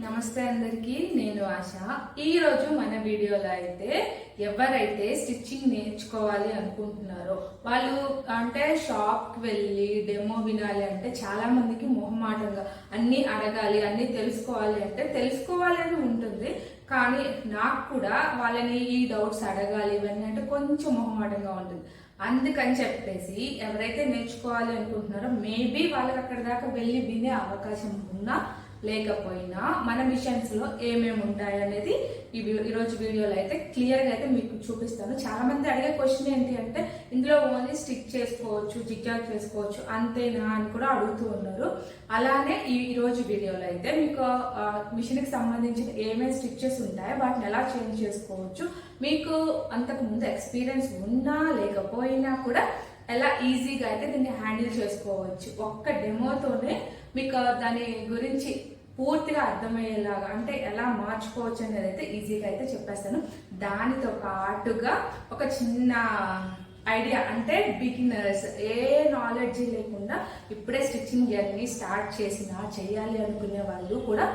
నమస్తే అందరికీ, నేను ఆశ. ఈరోజు మన వీడియోలో అయితే ఎవరైతే స్టిచ్చింగ్ నేర్చుకోవాలి అనుకుంటున్నారో వాళ్ళు అంటే షాప్కి వెళ్ళి డెమో వినాలి అంటే చాలా మందికి మొహమాటంగా అన్నీ అడగాలి, అన్నీ తెలుసుకోవాలి అంటే తెలుసుకోవాలి అని ఉంటుంది. కానీ నాకు కూడా వాళ్ళని ఈ డౌట్స్ అడగాలి ఇవన్నీ అంటే కొంచెం మొహమాటంగా ఉంటుంది. అందుకని చెప్పేసి ఎవరైతే నేర్చుకోవాలి అనుకుంటున్నారో మేబీ వాళ్ళకి అక్కడ దాకా వెళ్ళి వినే అవకాశం ఉన్నా లేకపోయినా మన మిషన్స్లో ఏమేమి ఉంటాయి అనేది ఈరోజు వీడియోలో అయితే క్లియర్గా అయితే మీకు చూపిస్తాను. చాలా మంది అడిగే క్వశ్చన్ ఏంటి అంటే ఇందులో ఓన్లీ స్టిచ్ చేసుకోవచ్చు, జిగ్జాగ్ చేసుకోవచ్చు అంతేనా అని కూడా అడుగుతూ ఉన్నారు. అలానే ఈరోజు వీడియోలో అయితే మీకు మిషన్కి సంబంధించిన ఏమేమి స్టిచ్చెస్ ఉంటాయో వాటిని ఎలా చేంజ్ చేసుకోవచ్చు, మీకు అంతకుముందు ఎక్స్పీరియన్స్ ఉన్నా లేకపోయినా కూడా ఎలా ఈజీగా అయితే దీన్ని హ్యాండిల్ చేసుకోవచ్చు. ఒక్క డెమోతోనే మీకు దాని గురించి పూర్తిగా అర్థమయ్యేలాగా అంటే ఎలా మార్చుకోవచ్చు అనేది అయితే ఈజీగా అయితే చెప్పేస్తాను. దానితో పాటుగా ఒక చిన్న ఐడియా అంటే బిగినర్స్ ఏ నాలెడ్జ్ లేకుండా ఇప్పుడే స్టిచ్చింగ్ జర్నీ స్టార్ట్ చేయాలి అనుకునే వాళ్ళు కూడా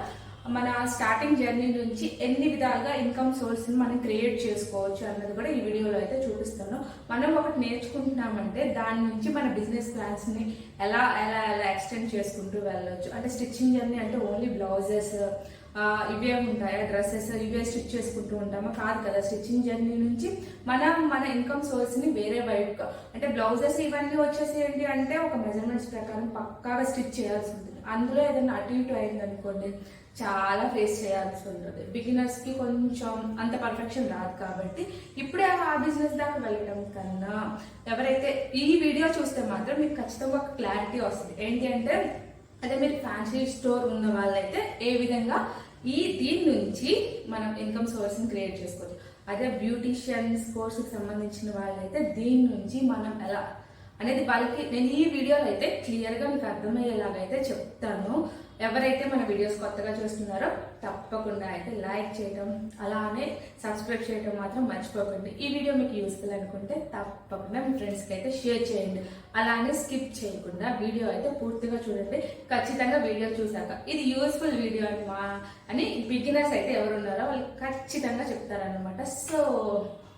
మన స్టార్టింగ్ జర్నీ నుంచి ఎన్ని విధాలుగా ఇన్కమ్ సోర్స్ని మనం క్రియేట్ చేసుకోవచ్చు అన్నది కూడా ఈ వీడియోలో అయితే చూపిస్తాను. మనం ఒకటి నేర్చుకుంటున్నామంటే దాని నుంచి మన బిజినెస్ ప్లాన్స్ని ఎలా ఎలా ఎలా ఎక్స్టెండ్ చేసుకుంటూ వెళ్ళవచ్చు. అంటే స్టిచ్చింగ్ జర్నీ అంటే ఓన్లీ బ్లౌజెస్ ఇవే ఉంటాయా, డ్రెస్సెస్ ఇవే స్టిచ్ చేసుకుంటూ ఉంటామా? కాదు కదా. స్టిచ్చింగ్ జర్నీ నుంచి మనం మన ఇన్కమ్ సోర్స్ని వేరే వైపుగా అంటే బ్లౌజెస్ ఇవన్నీ వచ్చేసి ఏంటి అంటే ఒక మెజర్మెంట్స్ ప్రకారం పక్కాగా స్టిచ్ చేయాల్సి ఉంటుంది. అందులో ఏదైనా అటు ఇటు అయింది అనుకోండి చాలా ఫేస్ చేయాల్సి ఉంటుంది. బిగినర్స్కి కొంచెం అంత పర్ఫెక్షన్ రాదు. కాబట్టి ఇప్పుడే ఆ బిజినెస్ దాకా వెళ్ళడం కన్నా ఎవరైతే ఈ వీడియో చూస్తే మాత్రం మీకు ఖచ్చితంగా ఒక క్లారిటీ వస్తుంది. ఏంటి అంటే అదే మీరు ఫ్యాన్సీ స్టోర్ ఉన్న వాళ్ళైతే ఏ విధంగా దీని నుంచి మనం ఇన్కమ్ సోర్స్ని క్రియేట్ చేసుకోవచ్చు. అదే బ్యూటీషియన్స్ కోర్సుకి సంబంధించిన వాళ్ళైతే దీని నుంచి మనం ఎలా అనేది వాళ్ళకి నేను ఈ వీడియోలో అయితే క్లియర్గా మీకు అర్థమయ్యేలాగా అయితే చెప్తాను. ఎవరైతే మన వీడియోస్ కొత్తగా చూస్తున్నారో తప్పకుండా అయితే లైక్ చేయడం అలానే సబ్స్క్రైబ్ చేయడం మాత్రం మర్చిపోకండి. ఈ వీడియో మీకు యూస్ఫుల్ అనుకుంటే తప్పకుండా మీ ఫ్రెండ్స్కి అయితే షేర్ చేయండి. అలానే స్కిప్ చేయకుండా వీడియో అయితే పూర్తిగా చూడండి. ఖచ్చితంగా వీడియో చూసాక ఇది యూస్ఫుల్ వీడియో అని బిగినర్స్ అయితే ఎవరున్నారో వాళ్ళు ఖచ్చితంగా చెప్తారనమాట. సో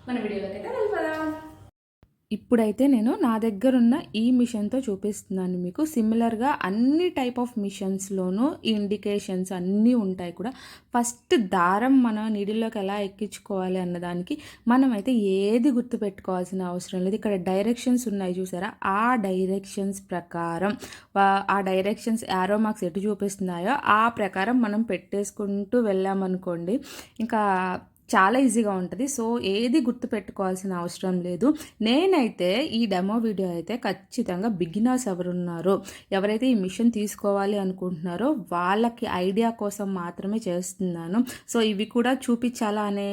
మన వీడియోలోకి అయితే వెళ్ళిపోదాం. ఇప్పుడైతే నేను నా దగ్గర ఉన్న ఈ మిషన్తో చూపిస్తున్నాను మీకు. సిమిలర్గా అన్ని టైప్ ఆఫ్ మిషన్స్లోనూ ఇండికేషన్స్ అన్నీ ఉంటాయి కూడా. ఫస్ట్ దారం మన నీడిల్లోకి ఎలా ఎక్కించుకోవాలి అన్నదానికి మనం అయితే ఏది గుర్తుపెట్టుకోవాల్సిన అవసరం లేదు. ఇక్కడ డైరెక్షన్స్ ఉన్నాయి చూసారా, ఆ డైరెక్షన్స్ ప్రకారం ఆ డైరెక్షన్స్ యారో మార్క్స్ ఎటు చూపిస్తున్నాయో ఆ ప్రకారం మనం పెట్టేసుకుంటూ వెళ్ళామనుకోండి ఇంకా చాలా ఈజీగా ఉంటుంది. సో ఏది గుర్తు పెట్టుకోవాల్సిన అవసరం లేదు. నేనైతే ఈ డెమో వీడియో అయితే ఖచ్చితంగా బిగినర్స్ ఎవరున్నారో ఎవరైతే ఈ మిషన్ తీసుకోవాలి అనుకుంటున్నారో వాళ్ళకి ఐడియా కోసం మాత్రమే చేస్తున్నాను. సో ఇవి కూడా చూపించాలా అనే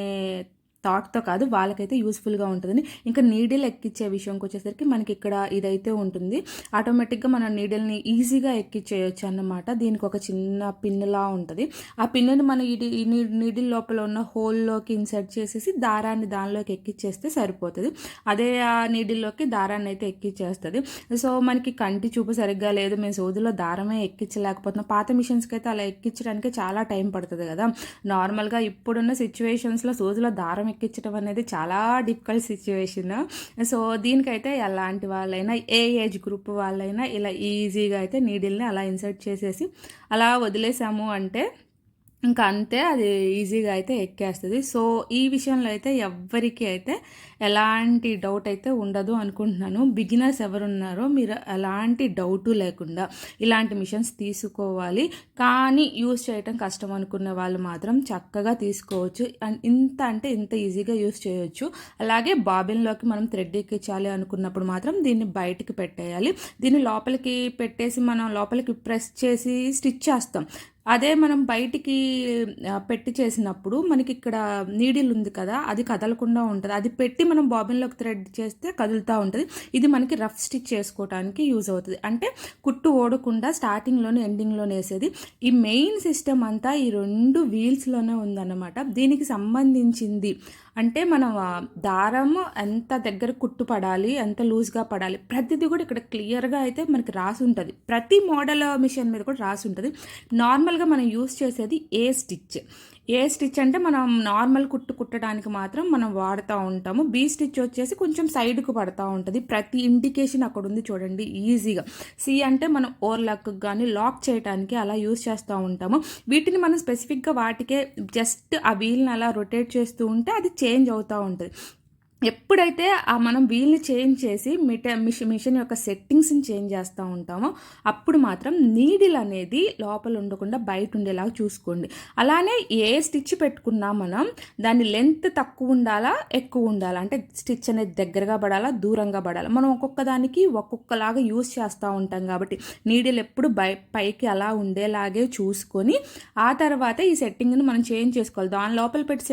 థాట్తో కాదు, వాళ్ళకైతే యూస్ఫుల్గా ఉంటుందని. ఇంకా నీడిల్ ఎక్కించే విషయంకి వచ్చేసరికి మనకి ఇక్కడ ఇదైతే ఉంటుంది. ఆటోమేటిక్గా మన నీడిల్ని ఈజీగా ఎక్కించేయచ్చు అన్నమాట. దీనికి ఒక చిన్న పిన్నులా ఉంటుంది. ఆ పిన్నుని మన ఈ నీడిల్ లోపల ఉన్న హోల్లోకి ఇన్సర్ట్ చేసేసి దారాన్ని దానిలోకి ఎక్కించేస్తే సరిపోతుంది. అదే ఆ నీడిల్లోకి దారాన్ని అయితే ఎక్కించేస్తుంది. సో మనకి కంటి చూపు సరిగ్గా లేదు, మేము సోదిలో దారమే ఎక్కించలేకపోతున్నాం. పాత మిషన్స్కి అయితే అలా ఎక్కించడానికి చాలా టైం పడుతుంది కదా. నార్మల్గా ఇప్పుడున్న సిచ్యువేషన్స్లో సోదిలో దారం ఎక్కించడం అనేది చాలా డిఫికల్ట్ సిచ్యువేషన్. సో దీనికైతే ఎలాంటి వాళ్ళైనా ఏ ఏజ్ గ్రూప్ వాళ్ళైనా ఇలా ఈజీగా అయితే నీడిల్ని అలా ఇన్సర్ట్ చేసేసి అలా వదిలేసాము అంటే ఇంకా అంతే, అది ఈజీగా అయితే ఎక్కేస్తుంది. సో ఈ విషయంలో అయితే ఎవ్వరికి అయితే ఎలాంటి డౌట్ అయితే ఉండదు అనుకుంటున్నాను. బిగినర్స్ ఎవరున్నారో మీరు ఎలాంటి డౌటు లేకుండా ఇలాంటి మిషన్స్ తీసుకోవాలి. కానీ యూస్ చేయటం కష్టం అనుకున్న వాళ్ళు మాత్రం చక్కగా తీసుకోవచ్చు. ఇంత అంటే ఇంత ఈజీగా యూస్ చేయొచ్చు. అలాగే బాబిన్లోకి మనం థ్రెడ్ ఎక్కించాలి అనుకున్నప్పుడు మాత్రం దీన్ని బయటికి పెట్టేయాలి. దీన్ని లోపలికి పెట్టేసి మనం లోపలికి ప్రెస్ చేసి స్టిచ్ చేస్తాం. అదే మనం బయటికి పెట్టి చేసినప్పుడు మనకి ఇక్కడ నీడిల్ ఉంది కదా, అది కదలకుండా ఉంటుంది. అది పెట్టి మనం బాబిన్లోకి థ్రెడ్ చేస్తే కదులుతూ ఉంటుంది. ఇది మనకి రఫ్ స్టిచ్ చేసుకోవడానికి యూజ్ అవుతుంది. అంటే కుట్టు ఓడకుండా స్టార్టింగ్లోనే ఎండింగ్లోనే వేసేది. ఈ మెయిన్ సిస్టమ్ అంతా ఈ రెండు వీల్స్లోనే ఉందన్నమాట. దీనికి సంబంధించింది అంటే మనం దారము ఎంత దగ్గర కుట్టు పడాలి, ఎంత లూజ్గా పడాలి, ప్రతిదీ కూడా ఇక్కడ క్లియర్గా అయితే మనకి రాసి ఉంటుంది. ప్రతి మోడల్ మిషన్ మీద కూడా రాసి ఉంటుంది. నార్మల్గా నార్మల్గా మనం యూస్ చేసేది ఏ స్టిచ్ అంటే మనం నార్మల్ కుట్టడానికి మాత్రం మనం వాడుతూ ఉంటాము. బీ స్టిచ్ వచ్చేసి కొంచెం సైడ్కు పడతా ఉంటుంది. ప్రతి ఇండికేషన్ అక్కడ ఉంది చూడండి ఈజీగా. సి అంటే మనం ఓవర్లాక్ కానీ లాక్ చేయడానికి అలా యూస్ చేస్తూ ఉంటాము. వీటిని మనం స్పెసిఫిక్గా వాటికే జస్ట్ ఆ వీల్ని అలా రొటేట్ చేస్తూ ఉంటే అది చేంజ్ అవుతూ ఉంటుంది. ఎప్పుడైతే మనం వీల్ని చేంజ్ చేసి మిషన్ యొక్క సెట్టింగ్స్ని చేంజ్ చేస్తూ ఉంటామో అప్పుడు మాత్రం నీడిల్ అనేది లోపల ఉండకుండా బయట ఉండేలాగా చూసుకోండి. అలానే ఏ స్టిచ్ పెట్టుకున్నా మనం దాని లెంత్ తక్కువ ఉండాలా ఎక్కువ ఉండాలా, అంటే స్టిచ్ అనేది దగ్గరగా పడాలా దూరంగా పడాలా, మనం ఒక్కొక్క దానికి ఒక్కొక్కలాగా యూస్ చేస్తూ ఉంటాం కాబట్టి నీడిల్ ఎప్పుడు పైకి అలా ఉండేలాగే చూసుకొని ఆ తర్వాత ఈ సెట్టింగ్ని మనం చేంజ్ చేసుకోవాలి. దాని లోపల పెట్టి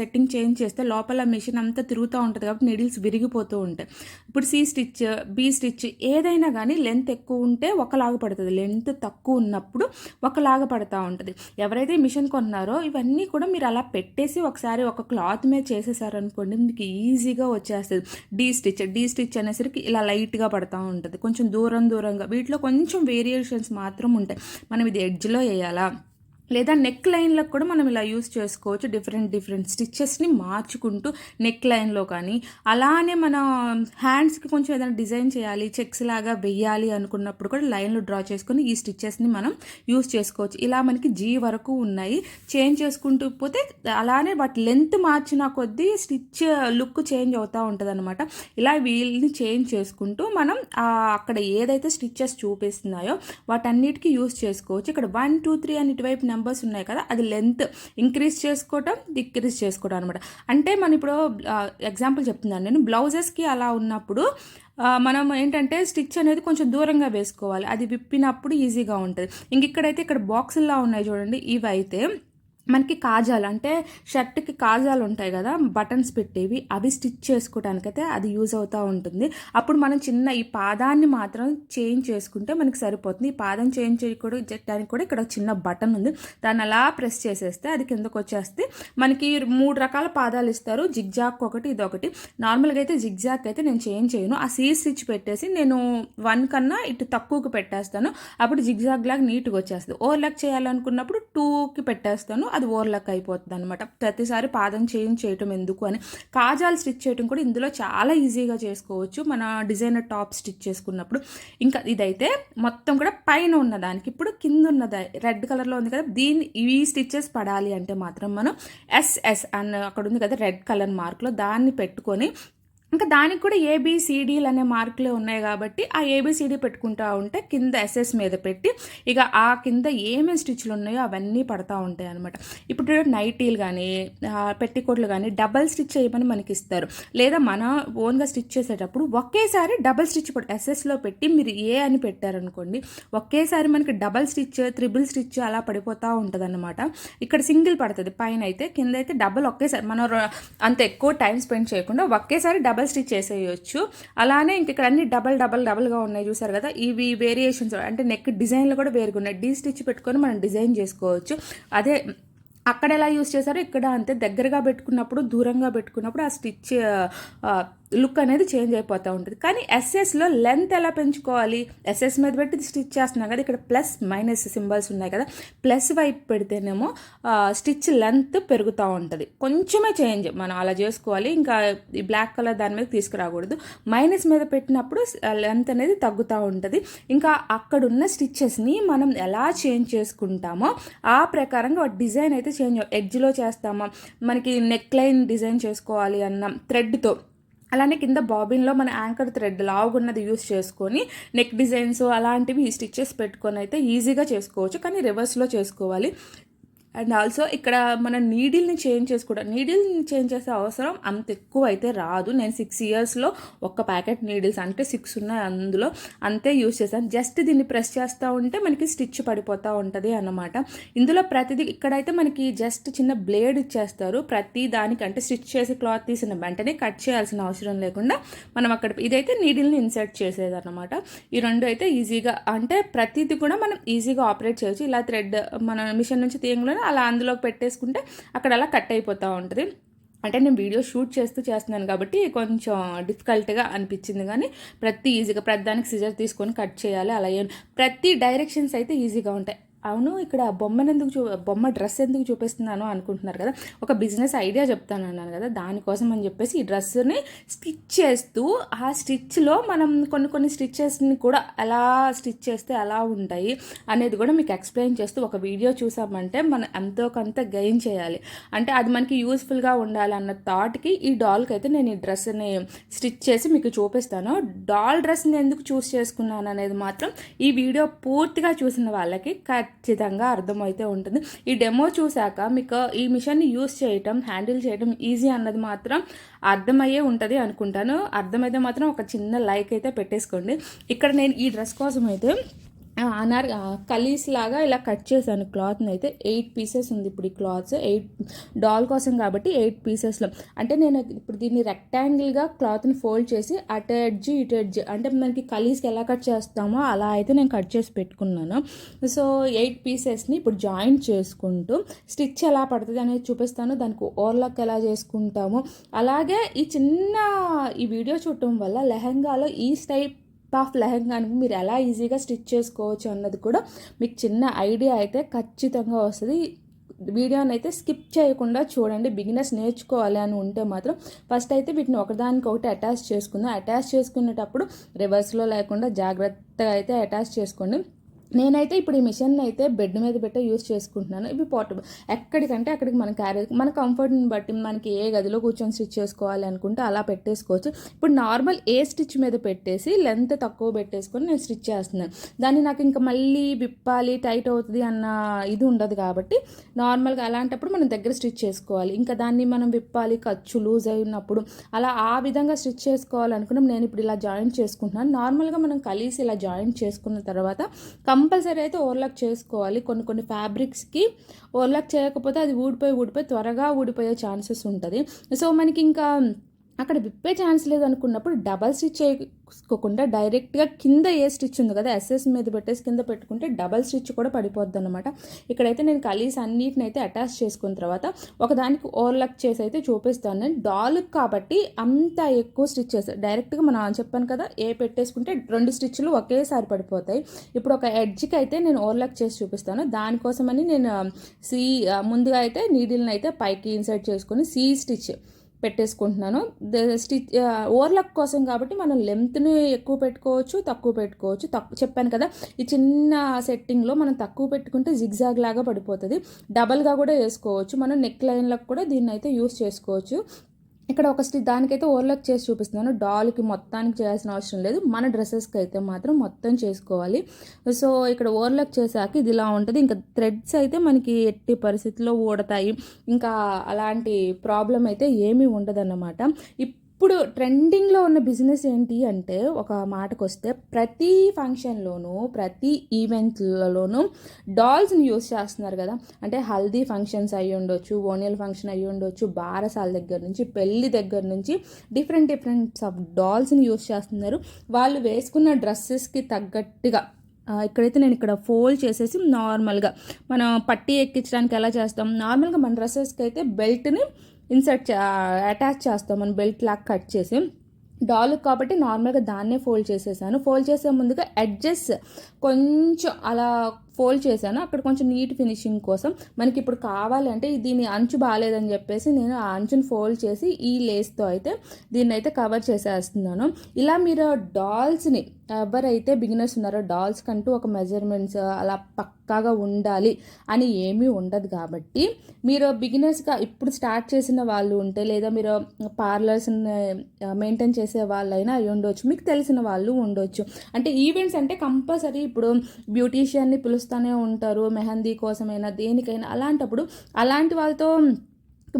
సెట్టింగ్ చేంజ్ చేస్తే లోపల మిషన్ అంతా తిరుగుతూ ఉంటుంది కాబట్టి నీడిల్స్ విరిగిపోతూ ఉంటాయి. ఇప్పుడు సి స్టిచ్ బి స్టిచ్ ఏదైనా కానీ లెంత్ ఎక్కువ ఉంటే ఒకలాగా పడుతుంది, లెంత్ తక్కువ ఉన్నప్పుడు ఒకలాగా పడుతూ ఉంటుంది. ఎవరైతే మిషన్ కొన్నారో ఇవన్నీ కూడా మీరు అలా పెట్టేసి ఒకసారి ఒక క్లాత్ మీద చేసేసారనుకోండి మీకు ఈజీగా వచ్చేస్తుంది. డి స్టిచ్ అనేసరికి ఇలా లైట్గా పడుతూ ఉంటుంది, కొంచెం దూరంగా. వీటిలో కొంచెం వేరియేషన్స్ మాత్రం ఉంటాయి. మనం ఇది ఎడ్జ్లో వేయాలా లేదా నెక్ లైన్లకు కూడా మనం ఇలా యూస్ చేసుకోవచ్చు. డిఫరెంట్ స్టిచ్చెస్ని మార్చుకుంటూ నెక్ లైన్లో కానీ, అలానే మన హ్యాండ్స్కి కొంచెం ఏదైనా డిజైన్ చేయాలి చెక్స్ లాగా వెయ్యాలి అనుకున్నప్పుడు కూడా లైన్లు డ్రా చేసుకొని ఈ స్టిచ్చెస్ని మనం యూస్ చేసుకోవచ్చు. ఇలా మనకి జీ వరకు ఉన్నాయి. చేంజ్ చేసుకుంటూ పోతే అలానే వాటి లెంత్ మార్చిన కొద్దీ స్టిచ్ లుక్ చేంజ్ అవుతూ ఉంటుంది అనమాట. ఇలా వీల్ని చేంజ్ చేసుకుంటూ మనం అక్కడ ఏదైతే స్టిచ్చెస్ చూపిస్తున్నాయో వాటన్నిటికీ యూస్ చేసుకోవచ్చు. ఇక్కడ 1 2 3 అని ఇటువైపు నెంబర్స్ ఉన్నాయి కదా, అది లెంత్ ఇంక్రీజ్ చేసుకోవటం డిక్రీజ్ చేసుకోవడం అనమాట. అంటే మనం ఇప్పుడు ఎగ్జాంపుల్ చెప్తున్నాను నేను, బ్లౌజెస్కి అలా ఉన్నప్పుడు మనం ఏంటంటే స్టిచ్ అనేది కొంచెం దూరంగా వేసుకోవాలి, అది విప్పినప్పుడు ఈజీగా ఉంటుంది. ఇక్కడైతే ఇక్కడ బాక్సుల్లా ఉన్నాయి చూడండి, ఇవి అయితే మనకి కాజాలు అంటే షర్ట్కి కాజాలు ఉంటాయి కదా బటన్స్ పెట్టేవి, అవి స్టిచ్ చేసుకోవడానికైతే అది యూజ్ అవుతూ ఉంటుంది. అప్పుడు మనం చిన్న ఈ పాదాన్ని మాత్రం చేంజ్ చేసుకుంటే మనకి సరిపోతుంది. ఈ పాదం చేంజ్ చేయడానికి కూడా ఇక్కడ చిన్న బటన్ ఉంది, దాన్ని అలా ప్రెస్ చేసేస్తే అది కిందకు వచ్చేస్తే మనకి 3 రకాల పాదాలు ఇస్తారు. జిగ్జాక్ ఒకటి, ఇదొకటి. నార్మల్గా అయితే జిగ్జాక్ అయితే నేను చేంజ్ చేయను, ఆ సీ స్టిచ్ పెట్టేసి నేను 1 కన్నా ఇటు తక్కువకి పెట్టేస్తాను, అప్పుడు జిగ్జాగ్ లాగా నీట్గా వచ్చేస్తుంది. ఓవర్లాక్ చేయాలనుకున్నప్పుడు 2కి పెట్టేస్తాను, అది ఓవర్లాక్ అయిపోతుంది అనమాట. ప్రతిసారి పాదం చేంజ్ చేయటం ఎందుకు అని. కాజాలు స్టిచ్ చేయడం కూడా ఇందులో చాలా ఈజీగా చేసుకోవచ్చు మన డిజైనర్ టాప్ స్టిచ్ చేసుకున్నప్పుడు. ఇంకా ఇదైతే మొత్తం కూడా పైన ఉన్నదానికి ఇప్పుడు కింద ఉన్నది రెడ్ కలర్లో ఉంది కదా, ఈ స్టిచ్చెస్ పడాలి అంటే మాత్రం మనం ఎస్ఎస్ అన్న అక్కడ ఉంది కదా రెడ్ కలర్ మార్క్లో, దాన్ని పెట్టుకొని ఇంకా దానికి కూడా ఏబిసిడీలు అనే మార్కులే ఉన్నాయి కాబట్టి ఆ ఏబిసిడి పెట్టుకుంటూ ఉంటే కింద ఎస్ఎస్ మీద పెట్టి ఇక ఆ కింద ఏమేమి స్టిచ్లు ఉన్నాయో అవన్నీ పడతా ఉంటాయి అనమాట. ఇప్పుడు నైటీలు కానీ పెట్టికోట్లు కానీ డబల్ స్టిచ్ చేయమని మనకి ఇస్తారు, లేదా మన ఓన్గా స్టిచ్ చేసేటప్పుడు ఒకేసారి డబల్ స్టిచ్ ఎస్ఎస్లో పెట్టి మీరు ఏ అని పెట్టారనుకోండి, ఒకేసారి మనకి డబల్ స్టిచ్ త్రిబుల్ స్టిచ్ అలా పడిపోతూ ఉంటుంది అనమాట. ఇక్కడ సింగిల్ పడుతుంది పైన అయితే, కింద అయితే డబల్ ఒకేసారి మనం అంత ఎక్కువ టైం స్పెండ్ చేయకుండా ఒకేసారి డబల్ స్టిచ్ చేసేయచ్చు. అలానే ఇంక ఇక్కడ అన్ని డబల్గా ఉన్నాయి చూసారు కదా, ఇవి వేరియేషన్స్ అంటే నెక్ డిజైన్లు కూడా వేరుగా ఉన్నాయి. డీ స్టిచ్ పెట్టుకొని మనం డిజైన్ చేసుకోవచ్చు. అదే అక్కడ ఎలా యూస్ చేశారో ఇక్కడ అంతే, దగ్గరగా పెట్టుకున్నప్పుడు దూరంగా పెట్టుకున్నప్పుడు ఆ స్టిచ్ లుక్ అనేది చేంజ్ అయిపోతూ ఉంటుంది. కానీ ఎస్ఎస్లో లెంత్ ఎలా పెంచుకోవాలి, ఎస్ఎస్ మీద పెట్టి స్టిచ్ చేస్తున్నాం కదా, ఇక్కడ ప్లస్ మైనస్ సింబల్స్ ఉన్నాయి కదా, ప్లస్ వైపు పెడితేనేమో స్టిచ్ లెంత్ పెరుగుతూ ఉంటుంది. కొంచెమే చేంజ్ మనం అలా చేసుకోవాలి, ఇంకా ఈ బ్లాక్ కలర్ దాని మీద తీసుకురాకూడదు. మైనస్ మీద పెట్టినప్పుడు లెంత్ అనేది తగ్గుతూ ఉంటుంది. ఇంకా అక్కడున్న స్టిచ్చెస్ని మనం ఎలా చేంజ్ చేసుకుంటామో ఆ ప్రకారంగా డిజైన్ అయితే చేంజ్, ఎడ్జ్లో చేస్తామో మనకి నెక్ లైన్ డిజైన్ చేసుకోవాలి అన్న థ్రెడ్తో, అలానే కింద బాబిన్లో మన యాంకర్ థ్రెడ్ లావుగున్నది యూస్ చేసుకొని నెక్ డిజైన్స్ అలాంటివి ఈ స్టిచ్చెస్ పెట్టుకొని అయితే ఈజీగా చేసుకోవచ్చు, కానీ రివర్స్లో చేసుకోవాలి. అండ్ ఆల్సో ఇక్కడ మన నీడిల్ని చేంజ్ చేసుకోవడం, నీడిల్ని చేంజ్ చేసే అవసరం అంత ఎక్కువ అయితే రాదు. నేను 6 ఇయర్స్లో ఒక ప్యాకెట్ నీడిల్స్ అంటే 6 ఉన్నాయి, అందులో అంతే యూజ్ చేశాను. జస్ట్ దీన్ని ప్రెస్ చేస్తూ ఉంటే మనకి స్టిచ్ పడిపోతూ ఉంటుంది అన్నమాట. ఇందులో ప్రతిదీ ఇక్కడైతే మనకి జస్ట్ చిన్న బ్లేడ్ ఇచ్చేస్తారు, ప్రతి దానికి అంటే స్టిచ్ చేసి క్లాత్ తీసిన వెంటనే కట్ చేయాల్సిన అవసరం లేకుండా మనం అక్కడ ఇదైతే నీడిల్ని ఇన్సర్ట్ చేసేది అనమాట. ఈ రెండు అయితే ఈజీగా అంటే ప్రతిదీ కూడా మనం ఈజీగా ఆపరేట్ చేయొచ్చు. ఇలా థ్రెడ్ మన మిషన్ నుంచి తీయంగానే అలా అందులోకి పెట్టేసుకుంటే అక్కడ అలా కట్ అయిపోతూ ఉంటుంది. అంటే నేను వీడియో షూట్ చేస్తున్నాను కాబట్టి కొంచెం డిఫికల్ట్గా అనిపించింది, కానీ ప్రతి ఈజీగా ప్రతి దానికి సిజర్ తీసుకొని కట్ చేయాలి, అలా ప్రతి డైరెక్షన్స్ అయితే ఈజీగా ఉంటాయి. అవును, ఇక్కడ బొమ్మ డ్రెస్ ఎందుకు చూపిస్తున్నాను అనుకుంటున్నారు కదా. ఒక బిజినెస్ ఐడియా చెప్తాను అన్నాను కదా, దానికోసం అని చెప్పేసి ఈ డ్రెస్ని స్టిచ్ చేస్తూ ఆ స్టిచ్లో మనం కొన్ని స్టిచ్చెస్ని కూడా ఎలా స్టిచ్ చేస్తే ఎలా ఉంటాయి అనేది కూడా మీకు ఎక్స్ప్లెయిన్ చేస్తూ ఒక వీడియో చూసామంటే మనం ఎంతో కొంత గెయిన్ చేయాలి. అంటే అది మనకి యూస్ఫుల్గా ఉండాలి అన్న థాట్కి ఈ డాల్కి అయితే నేను ఈ డ్రెస్ని స్టిచ్ చేసి మీకు చూపిస్తాను. డాల్ డ్రెస్ని ఎందుకు చూస్ చేసుకున్నాను అనేది మాత్రం ఈ వీడియో పూర్తిగా చూసిన వాళ్ళకి ఖచ్చితంగా అర్థమైతే ఉంటుంది. ఈ డెమో చూశాక మీకు ఈ మిషన్ని యూస్ చేయటం, హ్యాండిల్ చేయడం ఈజీ అన్నది మాత్రం అర్థమయ్యే ఉంటుంది అనుకుంటాను. అర్థమైతే మాత్రం ఒక చిన్న లైక్ అయితే పెట్టేసుకోండి. ఇక్కడ నేను ఈ డ్రెస్ కోసం అయితే కలీస్ లాగా ఇలా కట్ చేశాను. క్లాత్ని అయితే 8 పీసెస్ ఉంది ఇప్పుడు ఈ క్లాత్స్. 8 డాల్ కోసం కాబట్టి 8 పీసెస్లో. అంటే నేను ఇప్పుడు దీన్ని రెక్టాంగిల్గా క్లాత్ని ఫోల్డ్ చేసి అటు ఎడ్జ్ అంటే మనకి కలీస్కి ఎలా కట్ చేస్తామో అలా అయితే నేను కట్ చేసి పెట్టుకున్నాను. సో 8 పీసెస్ని ఇప్పుడు జాయింట్ చేసుకుంటూ స్టిచ్ ఎలా పడుతుంది అనేది చూపిస్తాను. దానికి ఓవర్లాక్ ఎలా చేసుకుంటాము, అలాగే ఈ వీడియో చూడటం వల్ల లెహంగాలో ఈ టైప్ ఆఫ్ లెహంగాని మీరు ఎలా ఈజీగా స్టిచ్ చేసుకోవచ్చు అన్నది కూడా మీకు చిన్న ఐడియా అయితే ఖచ్చితంగా వస్తుంది. వీడియోని అయితే స్కిప్ చేయకుండా చూడండి. బిగినర్స్ నేర్చుకోవాలి అని ఉంటే మాత్రం ఫస్ట్ అయితే వీటిని ఒకదానికొకటి అటాచ్ చేసుకుందాం. అటాచ్ చేసుకునేటప్పుడు రివర్స్లో లేకుండా జాగ్రత్తగా అయితే అటాచ్ చేసుకోండి. నేనైతే ఇప్పుడు ఈ మిషన్ అయితే బెడ్ మీద పెట్టే యూస్ చేసుకుంటున్నాను. ఇవి పోర్టబుల్, ఎక్కడికంటే అక్కడికి మనం క్యారీ, మన కంఫర్ట్ని బట్టి మనకి ఏ గదిలో కూర్చొని స్టిచ్ చేసుకోవాలి అనుకుంటే అలా పెట్టేసుకోవచ్చు. ఇప్పుడు నార్మల్ ఏ స్టిచ్ మీద పెట్టేసి లెంత్ తక్కువ పెట్టేసుకొని నేను స్టిచ్ చేస్తున్నాను. దాన్ని నాకు ఇంకా మళ్ళీ విప్పాలి, టైట్ అవుతుంది అన్న ఇది ఉండదు కాబట్టి నార్మల్గా అలాంటప్పుడు మనం దగ్గర స్టిచ్ చేసుకోవాలి. ఇంకా దాన్ని మనం విప్పాలి, ఖర్చు లూజ్ అయినప్పుడు అలా ఆ విధంగా స్టిచ్ చేసుకోవాలనుకున్నాం. నేను ఇప్పుడు ఇలా జాయింట్ చేసుకుంటున్నాను. నార్మల్గా మనం కలిసి ఇలా జాయింట్ చేసుకున్న తర్వాత కంపల్సరీ అయితే ఓవర్లాక్ చేసుకోవాలి. కొన్ని ఫ్యాబ్రిక్స్కి ఓవర్లాక్ చేయకపోతే అది ఊడిపోయి త్వరగా ఊడిపోయే ఛాన్సెస్ ఉంటుంది. సో మనకి ఇంకా అక్కడ విప్పే ఛాన్స్ లేదనుకున్నప్పుడు డబల్ స్టిచ్ చేసుకోకుండా డైరెక్ట్గా కింద ఏ స్టిచ్ ఉంది కదా ఎస్ఎస్ మీద పెట్టేసి కింద పెట్టుకుంటే డబల్ స్టిచ్ కూడా పడిపోద్ది అనమాట. ఇక్కడైతే నేను కలీస్ అన్నిటిని అయితే అటాచ్ చేసుకున్న తర్వాత ఒకదానికి ఓవర్లాక్ చేసి అయితే చూపిస్తాను. నేను డాల్కి కాబట్టి అంత ఎక్కువ స్టిచ్ చేస్తాను. డైరెక్ట్గా మనం చెప్పాను కదా ఏ పెట్టేసుకుంటే 2 స్టిచ్లు ఒకేసారి పడిపోతాయి. ఇప్పుడు ఒక ఎడ్జ్కి అయితే నేను ఓవర్లాక్ చేసి చూపిస్తాను. దానికోసమని నేను ముందుగా అయితే నీడిల్ని అయితే పైకి ఇన్సర్ట్ చేసుకొని స్టిచ్ పెట్టేసుకుంటున్నాను. స్టిచ్ ఓవర్లాక్ కోసం కాబట్టి మనం లెంత్ని ఎక్కువ పెట్టుకోవచ్చు, తక్కువ పెట్టుకోవచ్చు. చెప్పాను కదా ఈ చిన్న సెట్టింగ్లో మనం తక్కువ పెట్టుకుంటే జిగ్జాగ్ లాగా పడిపోతుంది. డబల్గా కూడా వేసుకోవచ్చు. మనం నెక్ లైన్లకు కూడా దీన్ని అయితే యూస్ చేసుకోవచ్చు. ఇక్కడ ఒక దానికైతే ఓవర్లాక్ చేసి చూపిస్తున్నాను. డాల్కి మొత్తానికి చేయాల్సిన అవసరం లేదు, మన డ్రెస్సెస్కి అయితే మాత్రం మొత్తం చేసుకోవాలి. సో ఇక్కడ ఓవర్లాక్ చేశాక ఇది ఇలా ఉంటుంది. ఇంకా థ్రెడ్స్ అయితే మనకి ఎట్టి పరిస్థితుల్లో ఊడతాయి, ఇంకా అలాంటి ప్రాబ్లం అయితే ఏమీ ఉండదన్నమాట. ఇప్పుడు ట్రెండింగ్లో ఉన్న బిజినెస్ ఏంటి అంటే ఒక మాటకు వస్తే ప్రతి ఫంక్షన్లోనూ ప్రతి ఈవెంట్లలోనూ డాల్స్ని యూస్ చేస్తున్నారు కదా. అంటే హల్దీ ఫంక్షన్స్ అయ్యి ఉండొచ్చు, ఓనియల్ ఫంక్షన్ అయ్యి ఉండొచ్చు, బారసాల దగ్గర నుంచి పెళ్ళి దగ్గర నుంచి డిఫరెంట్ ఆఫ్ డాల్స్ని యూస్ చేస్తున్నారు. వాళ్ళు వేసుకున్న డ్రెస్సెస్కి తగ్గట్టుగా ఇక్కడైతే నేను ఇక్కడ ఫోల్డ్ చేసేసి నార్మల్గా మనం పట్టీ ఎక్కించడానికి ఎలా చేస్తాం, నార్మల్గా మన డ్రెస్సెస్కి అయితే బెల్ట్ని అటాచ్ చేస్తాం మనం బెల్ట్ లాగా కట్ చేసి. డాల్ కాబట్టి నార్మల్గా దాన్నే ఫోల్డ్ చేసేసాను. ఫోల్డ్ చేసే ముందుగా ఎడ్జెస్ కొంచెం అలా ఫోల్డ్ చేశాను. అక్కడ కొంచెం నీట్ ఫినిషింగ్ కోసం మనకి ఇప్పుడు కావాలంటే దీని అంచు బాగాలేదని చెప్పేసి నేను ఆ అంచుని ఫోల్డ్ చేసి ఈ లేస్తో అయితే దీన్ని అయితే కవర్ చేసేస్తున్నాను. ఇలా మీరు డాల్స్ని ఎవరైతే బిగినర్స్ ఉన్నారో డాల్స్ కంటూ ఒక మెజర్మెంట్స్ అలా పక్కాగా ఉండాలి అని ఏమీ ఉండదు. కాబట్టి మీరు బిగినర్స్గా ఇప్పుడు స్టార్ట్ చేసిన వాళ్ళు ఉంటే, లేదా మీరు పార్లర్స్ని మెయింటైన్ చేసే వాళ్ళైనా అయి ఉండొచ్చు, మీకు తెలిసిన వాళ్ళు ఉండొచ్చు. అంటే ఈవెంట్స్ అంటే కంపల్సరీ ఇప్పుడు బ్యూటీషియన్ని పిలుస్తూనే ఉంటారు, మెహందీ కోసమైనా దేనికైనా. అలాంటప్పుడు అలాంటి వాళ్ళతో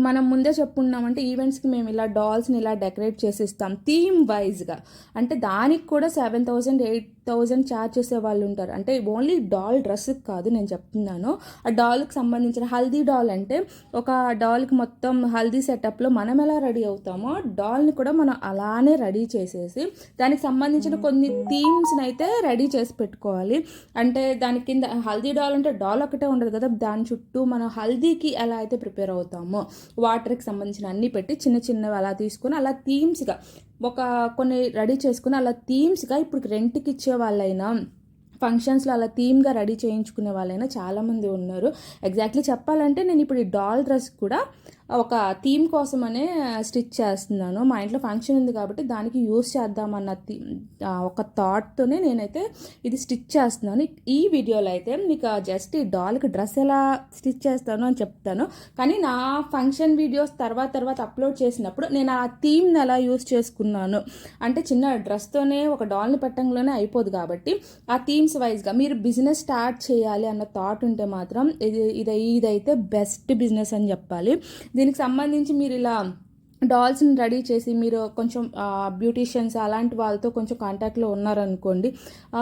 మనం ముందే చెప్పుకున్నామంటే ఈవెంట్స్కి మేము ఇలా డాల్స్ని ఇలా డెకరేట్ చేసి ఇస్తాం థీమ్ వైజ్గా. అంటే దానికి కూడా 7,000 8,000 ఛార్జ్ చేసే వాళ్ళు ఉంటారు. అంటే ఓన్లీ డాల్ డ్రెస్కి కాదు నేను చెప్తున్నాను, ఆ డాల్కి సంబంధించిన హల్దీ డాల్ అంటే ఒక డాల్కి మొత్తం హల్దీ సెటప్లో మనం ఎలా రెడీ అవుతామో డాల్ని కూడా మనం అలానే రెడీ చేసేసి దానికి సంబంధించిన కొన్ని థీమ్స్ని అయితే రెడీ చేసి పెట్టుకోవాలి. అంటే దాని కింద హల్దీ డాల్ అంటే డాల్ ఒకటే ఉండదు కదా, దాని చుట్టూ మనం హల్దీకి ఎలా అయితే ప్రిపేర్ అవుతామో వాటర్కి సంబంధించిన అన్నీ పెట్టి చిన్నవి అలా తీసుకొని అలా థీమ్స్గా కొన్ని రెడీ చేసుకుని అలా థీమ్స్గా ఇప్పుడు రెంట్కి ఇచ్చే వాళ్ళైనా ఫంక్షన్స్లో అలా థీమ్గా రెడీ చేయించుకునే వాళ్ళైనా చాలామంది ఉన్నారు. ఎగ్జాక్ట్లీ చెప్పాలంటే నేను ఇప్పుడు ఈ డాల్ డ్రెస్ కూడా ఒక థీమ్ కోసమనే స్టిచ్ చేస్తున్నాను. మా ఇంట్లో ఫంక్షన్ ఉంది కాబట్టి దానికి యూస్ చేద్దామన్న ఒక థాట్తోనే నేనైతే ఇది స్టిచ్ చేస్తున్నాను. ఈ వీడియోలో అయితే మీకు జస్ట్ ఈ డాల్కి డ్రెస్ ఎలా స్టిచ్ చేస్తాను అని చెప్తాను. కానీ నా ఫంక్షన్ వీడియోస్ తర్వాత అప్లోడ్ చేసినప్పుడు నేను ఆ థీమ్ని ఎలా యూస్ చేసుకున్నాను అంటే చిన్న డ్రెస్తోనే ఒక డాల్ని పెట్టడంలోనే అయిపోదు కాబట్టి ఆ థీమ్స్ వైజ్గా మీరు బిజినెస్ స్టార్ట్ చేయాలి అన్న థాట్ ఉంటే మాత్రం ఇదైతే బెస్ట్ బిజినెస్ అని చెప్పాలి. దీనికి సంబంధించి మీరు ఇలా డాల్స్ని రెడీ చేసి మీరు కొంచెం బ్యూటీషియన్స్ అలాంటి వాళ్ళతో కొంచెం కాంటాక్ట్లో ఉన్నారనుకోండి,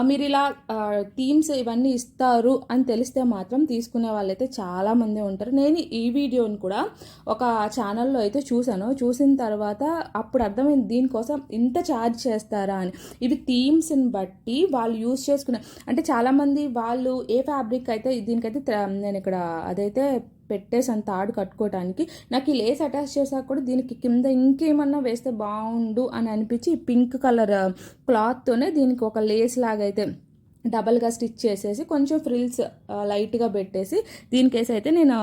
మీరు ఇలా థీమ్స్ ఇవన్నీ ఇస్తారు అని తెలిస్తే మాత్రం తీసుకునే వాళ్ళైతే చాలామంది ఉంటారు. నేను ఈ వీడియోని కూడా ఒక ఛానల్లో అయితే చూసిన తర్వాత అప్పుడు అర్థమైంది దీనికోసం ఇంత ఛార్జ్ చేస్తారా అని. ఇవి థీమ్స్ని బట్టి వాళ్ళు యూజ్ చేసుకునే అంటే చాలామంది వాళ్ళు ఏ ఫ్యాబ్రిక్ అయితే దీనికైతే నేను ఇక్కడ అదైతే పెట్టేసాను తాడు కట్టుకోవడానికి. నాకు ఈ లేస్ అటాచ్ చేసాక కూడా దీనికి కింద ఇంకేమన్నా వేస్తే బాగుండు అని అనిపించి ఈ పింక్ కలర్ క్లాత్తోనే దీనికి ఒక లేస్ లాగా అయితే డబల్గా స్టిచ్ చేసేసి కొంచెం ఫ్రిల్స్ లైట్గా పెట్టేసి దీనికేసి అయితే నేను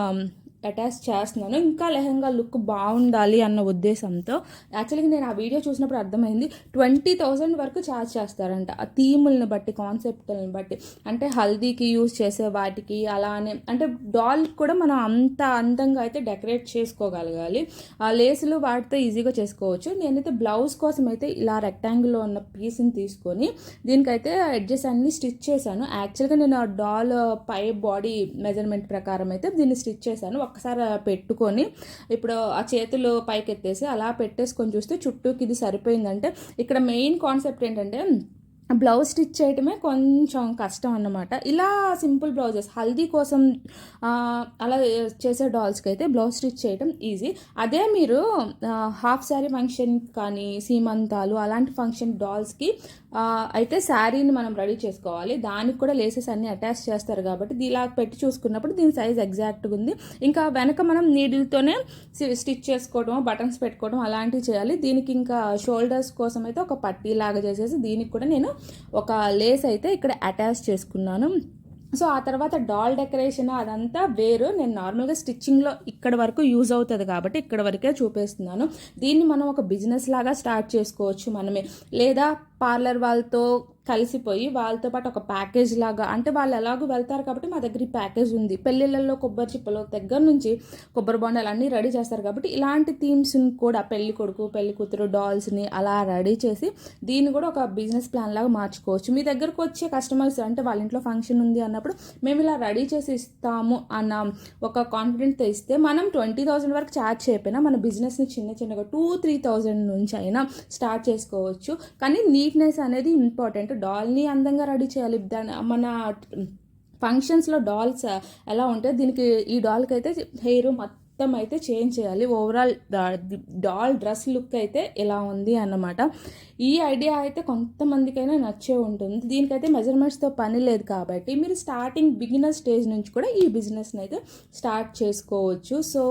అటాచ్ చేస్తున్నాను. ఇంకా లెహంగా లుక్ బాగుండాలి అన్న ఉద్దేశంతో. యాక్చువల్గా నేను ఆ వీడియో చూసినప్పుడు అర్థమైంది 20,000 వరకు ఛార్జ్ చేస్తారంట ఆ థీములను బట్టి, కాన్సెప్ట్లను బట్టి. అంటే హల్దీకి యూజ్ చేసే వాటికి అలానే అంటే డాల్ కూడా మనం అంత అందంగా అయితే డెకరేట్ చేసుకోగలగాలి. ఆ లేసులు వాటితో ఈజీగా చేసుకోవచ్చు. నేనైతే బ్లౌజ్ కోసం అయితే ఇలా రెక్టాంగిల్లో ఉన్న పీస్ని తీసుకొని దీనికైతే ఎడ్జెస్ అన్ని స్టిచ్ చేశాను. యాక్చువల్గా నేను ఆ డాల్ పై బాడీ మెజర్మెంట్ ప్రకారం అయితే దీన్ని స్టిచ్ చేశాను. ఒక్కసారి పెట్టుకొని ఇప్పుడు ఆ చేతులు పైకెత్తేసి అలా పెట్టేసుకొని చూస్తే చుట్టూకి ఇది సరిపోయిందంటే ఇక్కడ మెయిన్ కాన్సెప్ట్ ఏంటంటే బ్లౌజ్ స్టిచ్ చేయటమే కొంచెం కష్టం అన్నమాట. ఇలా సింపుల్ బ్లౌజెస్ హల్దీ కోసం అలా చేసే డాల్స్కి అయితే బ్లౌజ్ స్టిచ్ చేయటం ఈజీ. అదే మీరు హాఫ్ శారీ ఫంక్షన్ కానీ సీమంతాలు అలాంటి ఫంక్షన్ డాల్స్కి అయితే శారీని మనం రెడీ చేసుకోవాలి. దానికి కూడా లేసెస్ అన్నీ అటాచ్ చేస్తారు కాబట్టి ఇలా పెట్టి చూసుకున్నప్పుడు దీని సైజ్ ఎగ్జాక్ట్గా ఉంది. ఇంకా వెనక మనం నీడిల్తోనే స్టిచ్ చేసుకోవడం, బటన్స్ పెట్టుకోవడం అలాంటివి చేయాలి. దీనికి ఇంకా షోల్డర్స్ కోసం అయితే ఒక పట్టీ లాగా చేసేసి దీనికి కూడా నేను ఒక లేస్ అయితే ఇక్కడ అటాచ్ చేసుకున్నాను. సో ఆ తర్వాత డాల్ డెకరేషన్ అదంతా వేరు. నేను నార్మల్గా స్టిచ్చింగ్లో ఇక్కడ వరకు యూజ్ అవుతుంది కాబట్టి ఇక్కడ వరకే చూపిస్తున్నాను. దీన్ని మనం ఒక బిజినెస్ లాగా స్టార్ట్ చేసుకోవచ్చు మనమే, లేదా పార్లర్ వాళ్ళతో కలిసిపోయి వాళ్ళతో పాటు ఒక ప్యాకేజ్ లాగా, అంటే వాళ్ళు ఎలాగో వెళ్తారు కాబట్టి మా దగ్గర ఈ ప్యాకేజ్ ఉంది. పెళ్ళిళ్ళల్లో కొబ్బరి చిప్పలు దగ్గర నుంచి కొబ్బరి బొండాలు అన్నీ రెడీ చేస్తారు కాబట్టి ఇలాంటి థీమ్స్ని కూడా పెళ్లి కొడుకు పెళ్లి కూతురు డాల్స్ని అలా రెడీ చేసి దీన్ని కూడా ఒక బిజినెస్ ప్లాన్ లాగా మార్చుకోవచ్చు. మీ దగ్గరకు వచ్చే కస్టమర్స్ అంటే వాళ్ళ ఇంట్లో ఫంక్షన్ ఉంది అన్నప్పుడు మేము ఇలా రెడీ చేసి ఇస్తాము అన్న ఒక కాన్ఫిడెంట్తో ఇస్తే మనం 20,000 వరకు ఛార్జ్ చేయకపోయినా మన బిజినెస్ని చిన్నగా 2-3,000 నుంచి అయినా స్టార్ట్ చేసుకోవచ్చు. కానీ నీట్నెస్ అనేది ఇంపార్టెంట్. డాల్ని అందంగా రెడీ చేయాలి. మన ఫంక్షన్స్లో డాల్స్ ఎలా ఉంటాయి, దీనికి ఈ డాల్కి అయితే హెయిర్ మొత్తం అయితే చేంజ్ చేయాలి. ఓవరాల్ డాల్ డ్రెస్ లుక్ అయితే ఎలా ఉంది అన్నమాట. ఈ ఐడియా అయితే కొంతమందికైనా నచ్చే ఉంటుంది. దీనికైతే మెజర్మెంట్స్తో పని లేదు కాబట్టి మీరు స్టార్టింగ్ బిగినర్ స్టేజ్ నుంచి కూడా ఈ బిజినెస్ని అయితే స్టార్ట్ చేసుకోవచ్చు. సో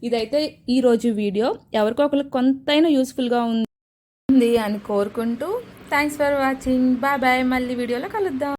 ఇదైతే ఈరోజు వీడియో ఎవరికొకరికి కొంతైనా యూస్ఫుల్గా ఉంది అని కోరుకుంటూ thanks for watching. Bye bye. మళ్ళీ వీడియోలో కలుద్దాం.